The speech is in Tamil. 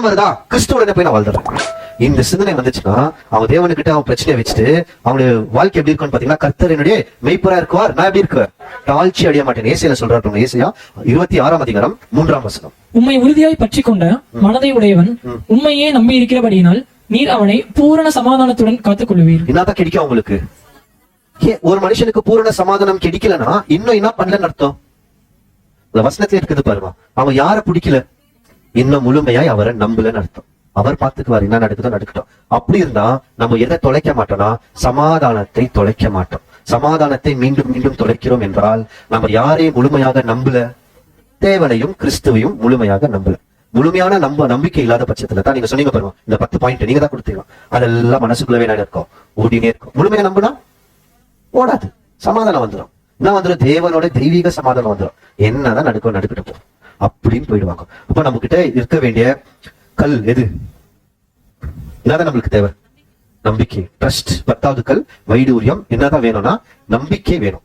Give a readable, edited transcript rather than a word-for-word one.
மரணம் வருதா, கிறிஸ்துவோட போய் நான் வாழ்ந்துடுறேன். இந்த சிந்தனை வந்துச்சுன்னா அவங்க தேவனுக்கிட்ட அவன் பிரச்சனையை வச்சுட்டு அவனுடைய வாழ்க்கை எப்படி இருக்குன்னு பாத்தீங்கன்னா, கர்த்தர் என்னுடைய மெய்ப்பரா இருக்குவார், நான் எப்படி இருக்குவேன், தாழ்ச்சி அடைய மாட்டேன். ஏசாயா சொல்றாரு, ஏசாயா 26:3 உம்மை உறுதியாய் பற்றி கொண்ட மனதை உடையவன் உண்மையே நம்பி இருக்கிறபடியினால் நீர் அவனை பூரண சமாதானத்துடன் காத்துக் கொள்வீர். என்னதான் கிடைக்கும் உங்களுக்கு? ஒரு மனுஷனுக்கு பூரண சமாதானம் கிடைக்கலன்னா இன்னும் என்ன பண்ணலன்னு அர்த்தம்? இந்த வசனத்துல இருக்குது பாருங்க, அவன் யார பிடிக்கல, இன்னும் முழுமையாய் அவரை நம்பலன்னு அர்த்தம். அவர் பார்த்துக்குவார், என்ன நடக்குதோ நடக்கட்டும். அப்படி இருந்தா நம்ம எதை தொலைக்க மாட்டோம்னா சமாதானத்தை தொலைக்க மாட்டோம். சமாதானத்தை மீண்டும் மீண்டும் தொலைக்கிறோம் என்றால் நம்ம யாரையும் முழுமையாக நம்பல, தேவனையும் கிறிஸ்துவையும் முழுமையாக நம்பல. முழுமையான நம்பிக்கை இல்லாத பட்சத்துல தான் நீங்க சொன்னீங்க பாருங்க, இந்த 10 பாயிண்ட் நீங்க தான் கொடுத்தீங்க, அதெல்லாம் மனசுக்குள்ளவே இருக்கும், ஓடினே இருக்கும். முழுமையா நம்புனா ஓடாது, சமாதானம் வந்துடும். என்ன வந்துடும்? தேவனோட தெய்வீக சமாதானம் வந்துடும். என்னதான் நடக்கட்டும் அப்படின்னு போயிடுவாங்க. அப்ப நம்ம கிட்ட இருக்க வேண்டிய கல் எது? என்னதான் நம்மளுக்கு தேவை? நம்பிக்கை, ட்ரஸ்ட். 10வது கல் வைடூரியம். என்னதான் வேணும்னா நம்பிக்கை வேணும்.